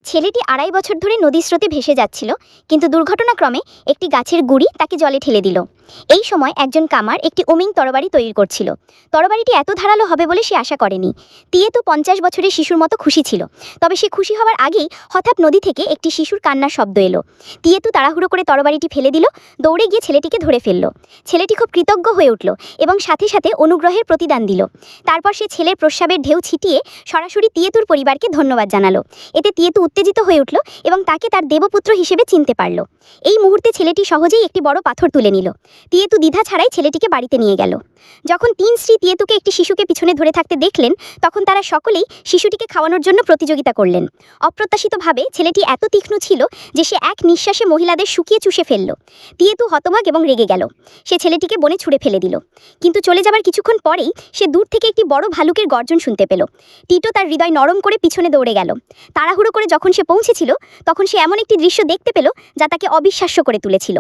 ছেলেটি ২.৫ বছর ধরে নদীর স্রোতে ভেসে যাচ্ছিল, কিন্তু দুর্ঘটনাক্রমে একটি গাছের গুঁড়ি তাকে জলে ঠেলে দিল। এই সময় একজন কামার একটি ওমিং তরবারি তৈরি করছিল। তরবারিটি এত ধারালো হবে বলে সে আশা করেনি। তিয়াতু ৫০ বছরের শিশুর মতো খুশি ছিল। তবে সে খুশি হওয়ার আগেই হঠাৎ নদী থেকে একটি শিশুর কান্নার শব্দ এলো। তিয়াতু তাড়াহুড়ো করে তরবারিটি ফেলে দিল, দৌড়ে গিয়ে ছেলেটিকে ধরে ফেলল। ছেলেটি খুব কৃতজ্ঞ হয়ে উঠল এবং সাথে সাথে অনুগ্রহের প্রতিদান দিল। তারপর সে ছেলের প্রস্রাবের ঢেউ ছিটিয়ে সরাসরি তিয়াতুর পরিবারকে ধন্যবাদ জানালো। এতে তিয়াতু উত্তেজিত হয়ে উঠল এবং তাকে তার দেবপুত্র হিসেবে চিনতে পারল। এই মুহূর্তে ছেলেটি সহজেই একটি বড় পাথর তুলে নিল। তিয়াতু দ্বিধা ছাড়াই ছেলেটিকে বাড়িতে নিয়ে গেল। যখন ৩ স্ত্রী তিয়াতুকে একটি শিশুকে পিছনে ধরে থাকতে দেখলেন, তখন তারা সকলেই শিশুটিকে খাওয়ানোর জন্য প্রতিযোগিতা করলেন। অপ্রত্যাশিতভাবে ছেলেটি এত তীক্ষ্ণ ছিল যে সে এক নিঃশ্বাসে মহিলাদের শুকিয়ে চুষে ফেলল। তিয়াতু হতবাক এবং রেগে গেল। সে ছেলেটিকে বনে ছুঁড়ে ফেলে দিল। কিন্তু চলে যাবার কিছুক্ষণ পরেই সে দূর থেকে একটি বড় ভালুকের গর্জন শুনতে পেল। টিটো তার হৃদয় নরম করে পিছনে দৌড়ে গেল। তাড়াহুড়ো করে যখন সে পৌঁছেছিল, তখন সে এমন একটি দৃশ্য দেখতে পেল যা তাকে অবিশ্বাস্য করে তুলেছিল।